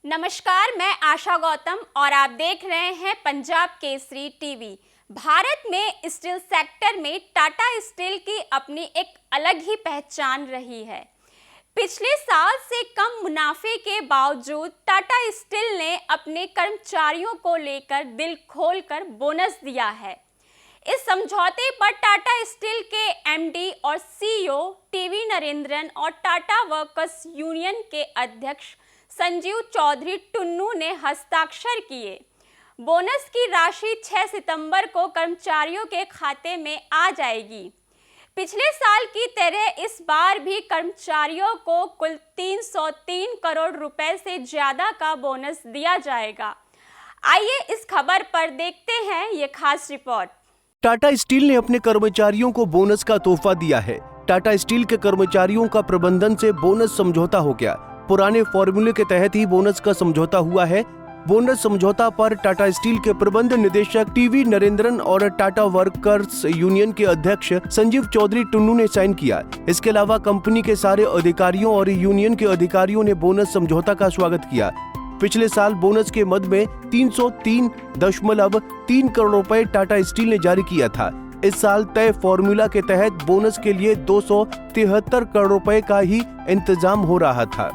नमस्कार, मैं आशा गौतम और आप देख रहे हैं पंजाब केसरी टीवी। भारत में स्टील सेक्टर में टाटा स्टील की अपनी एक अलग ही पहचान रही है। पिछले साल से कम मुनाफे के बावजूद टाटा स्टील ने अपने कर्मचारियों को लेकर दिल खोलकर बोनस दिया है। इस समझौते पर टाटा स्टील के एमडी और सीईओ टीवी नरेंद्रन और टाटा वर्कर्स यूनियन के अध्यक्ष संजीव चौधरी टुन्नू ने हस्ताक्षर किए। बोनस की राशि 6 सितंबर को कर्मचारियों के खाते में आ जाएगी। पिछले साल की तरह इस बार भी कर्मचारियों को कुल 303 करोड़ रुपए से ज्यादा का बोनस दिया जाएगा। आइए इस खबर पर देखते हैं ये खास रिपोर्ट। टाटा स्टील ने अपने कर्मचारियों को बोनस का तोहफा दिया है। टाटा स्टील के कर्मचारियों का प्रबंधन से बोनस समझौता हो गया। पुराने फॉर्मूले के तहत ही बोनस का समझौता हुआ है। बोनस समझौता पर टाटा स्टील के प्रबंध निदेशक टीवी नरेंद्रन और टाटा वर्कर्स यूनियन के अध्यक्ष संजीव चौधरी टुन्नू ने साइन किया। इसके अलावा कंपनी के सारे अधिकारियों और यूनियन के अधिकारियों ने बोनस समझौता का स्वागत किया। पिछले साल बोनस के मद में 303.3 करोड़ रुपए टाटा स्टील ने जारी किया था। इस साल तय फॉर्मूला के तहत बोनस के लिए 273 करोड़ रुपए का ही इंतजाम हो रहा था,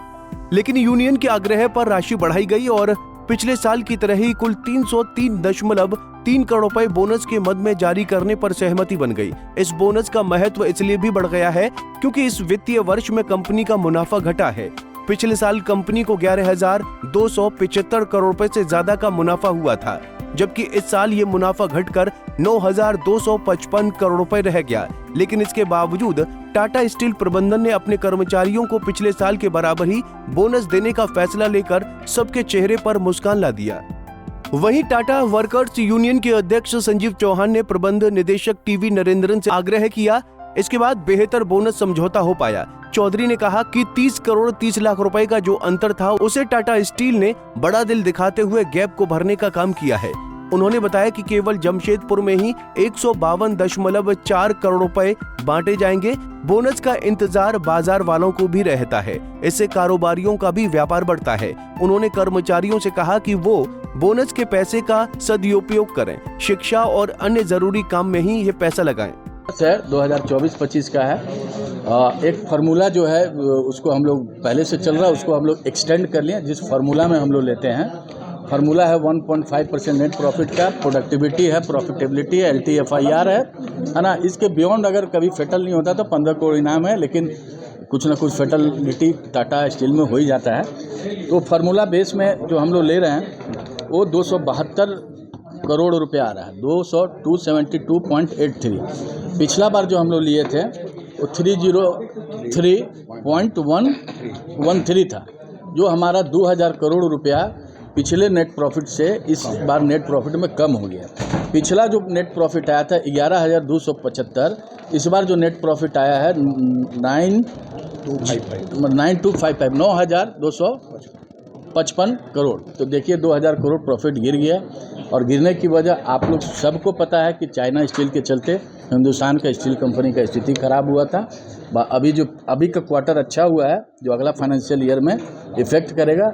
लेकिन यूनियन के आग्रह पर राशि बढ़ाई गई और पिछले साल की तरह ही कुल 303.3 करोड़ रुपए बोनस के मद में जारी करने पर सहमति बन गई। इस बोनस का महत्व इसलिए भी बढ़ गया है क्योंकि इस वित्तीय वर्ष में कंपनी का मुनाफा घटा है। पिछले साल कंपनी को 11,275 करोड़ रुपए से ज्यादा का मुनाफा हुआ था, जबकि इस साल ये मुनाफा घटकर 9,255 करोड़ रुपए रह गया। लेकिन इसके बावजूद टाटा स्टील प्रबंधन ने अपने कर्मचारियों को पिछले साल के बराबर ही बोनस देने का फैसला लेकर सबके चेहरे पर मुस्कान ला दिया। वहीं टाटा वर्कर्स यूनियन के अध्यक्ष संजीव चौहान ने प्रबंध निदेशक टीवी नरेंद्रन से आग्रह किया। इसके बाद बेहतर बोनस समझौता हो पाया। चौधरी ने कहा कि 30 करोड़ 30 लाख रुपए का जो अंतर था उसे टाटा स्टील ने बड़ा दिल दिखाते हुए गैप को भरने का काम किया है। उन्होंने बताया कि केवल जमशेदपुर में ही 152.4 करोड़ रुपए बांटे जाएंगे। बोनस का इंतजार बाजार वालों को भी रहता है, इससे कारोबारियों का भी व्यापार बढ़ता है। उन्होंने कर्मचारियों से कहा कि वो बोनस के पैसे का सदुपयोग करें, शिक्षा और अन्य जरूरी काम में ही ये पैसा लगाएं। 2024-25 का है। एक फार्मूला जो है उसको हम लोग पहले से चल रहा है, उसको हम लोग एक्सटेंड कर लिए। जिस फार्मूला में हम लोग लेते हैं, फार्मूला है 1.5% नेट प्रॉफिट का, प्रोडक्टिविटी है, प्रॉफिटेबिलिटी है, LTFIR है ना। इसके बियॉन्ड अगर कभी फेटल नहीं होता तो 15 करोड़ इनाम है, लेकिन कुछ ना कुछ फेटलिटी टाटा स्टील में हो ही जाता है। तो फार्मूला बेस में जो हम लोग ले रहे हैं वो 272 करोड़ रुपये आ रहा है, 272.83। पिछला बार जो हम लोग लिए थे वो 303.113 था, जो हमारा 2000 करोड़ रुपया पिछले नेट प्रॉफिट से इस बार नेट प्रॉफिट में कम हो गया। पिछला जो नेट प्रॉफिट आया था 11,275, इस बार जो नेट प्रॉफिट आया है 9,255 करोड़। तो देखिए 2000 करोड़ प्रॉफिट गिर गया, और गिरने की वजह आप लोग सबको पता है कि चाइना स्टील के चलते हिंदुस्तान का स्टील कंपनी का स्थिति खराब हुआ था। अभी का क्वार्टर अच्छा हुआ है, जो अगला फाइनेंशियल ईयर में इफेक्ट करेगा।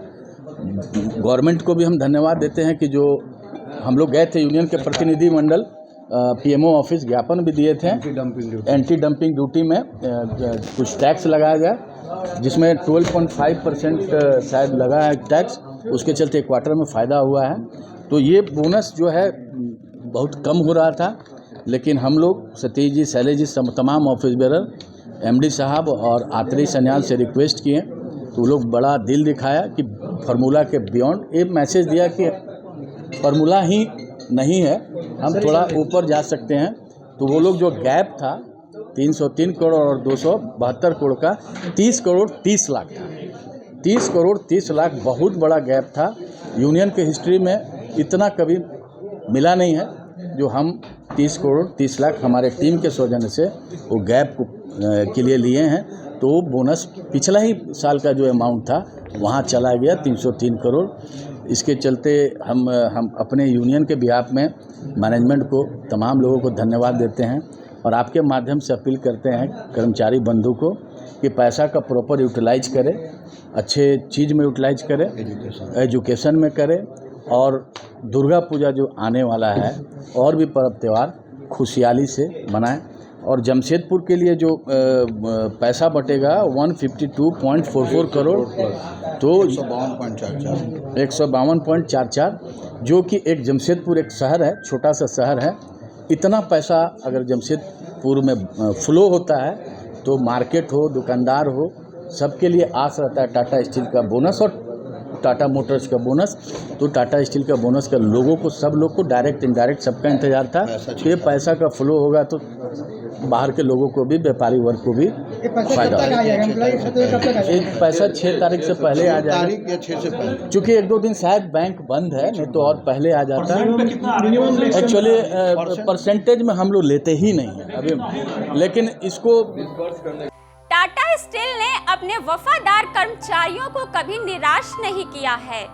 गवर्नमेंट को भी हम धन्यवाद देते हैं कि जो हम लोग गए थे यूनियन के प्रतिनिधि मंडल PMO ऑफिस, ज्ञापन भी दिए थे। एंटी डंपिंग ड्यूटी में कुछ टैक्स लगाया जाए, जिसमें 12.5% शायद लगा है टैक्स, उसके चलते क्वार्टर में फ़ायदा हुआ है। तो ये बोनस जो है बहुत कम हो रहा था, लेकिन हम लोग सतीश जी, शैलेश जी, तमाम ऑफिस बेरर, MD साहब और आतरी सन्याल से रिक्वेस्ट किए, तो वो लोग बड़ा दिल दिखाया कि फार्मूला के बियॉन्ड एक मैसेज दिया कि फार्मूला ही नहीं है, हम थोड़ा ऊपर जा सकते हैं। तो वो लोग जो गैप था 303 करोड़ और 272 करोड़ का 30 करोड़ 30 लाख था। 30 करोड़ 30 लाख बहुत बड़ा गैप था। यूनियन के हिस्ट्री में इतना कभी मिला नहीं है, जो हम 30 करोड़ 30 लाख हमारे टीम के सौजन्य से वो गैप के लिए लिए हैं। तो बोनस पिछला ही साल का जो अमाउंट था वहाँ चला गया 303 करोड़। इसके चलते हम अपने यूनियन के बिहाफ में मैनेजमेंट को, तमाम लोगों को धन्यवाद देते हैं, और आपके माध्यम से अपील करते हैं कर्मचारी बंधु को कि पैसा का प्रॉपर यूटिलाइज करें। अच्छे चीज़ में यूटिलाइज करें, एजुकेशन में करें, और दुर्गा पूजा जो आने वाला है और भी पर्व त्यौहार खुशहाली से मनाएं। और जमशेदपुर के लिए जो पैसा बटेगा 152.44 करोड़, तो 152.44, जो कि एक जमशेदपुर एक शहर है, छोटा सा शहर है, इतना पैसा अगर जमशेदपुर में फ्लो होता है तो मार्केट हो, दुकानदार हो, सबके लिए आस रहता है टाटा स्टील का बोनस और टाटा मोटर्स का बोनस। तो टाटा स्टील का बोनस का लोगों को, सब लोग को डायरेक्ट इनडायरेक्ट सबका इंतजार था कि ये पैसा का फ्लो होगा तो बाहर के लोगों को भी, व्यापारी वर्ग को भी फायदा होगा। एक पैसा 6 तारीख से पहले आ जाएगा, चूँकि 1-2 दिन शायद बैंक बंद है, नहीं तो और पहले आ जाता है। एक्चुअली परसेंटेज में हम लोग लेते ही नहीं हैं अभी, लेकिन इसको टाटा स्टील ने अपने वफादार कर्मचारियों को कभी निराश नहीं किया है।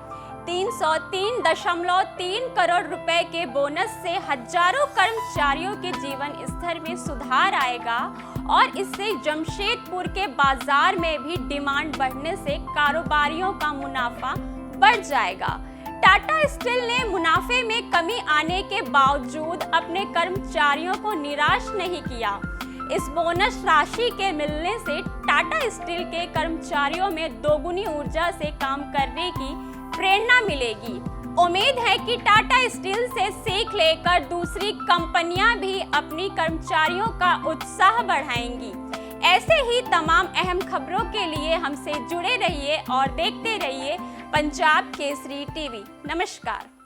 303.3 करोड़ रुपए के बोनस से हजारों कर्मचारियों के जीवन स्तर में सुधार आएगा और इससे जमशेदपुर के बाजार में भी डिमांड बढ़ने से कारोबारियों का मुनाफा बढ़ जाएगा। टाटा स्टील ने मुनाफे में कमी आने के बावजूद अपने कर्मचारियों को निराश नहीं किया। इस बोनस राशि के मिलने से टाटा स्टील के कर्मचारियों में दोगुनी ऊर्जा से काम करने की प्रेरणा मिलेगी। उम्मीद है कि टाटा स्टील से सीख लेकर दूसरी कंपनियां भी अपनी कर्मचारियों का उत्साह बढ़ाएंगी। ऐसे ही तमाम अहम खबरों के लिए हमसे जुड़े रहिए और देखते रहिए पंजाब केसरी टीवी। नमस्कार।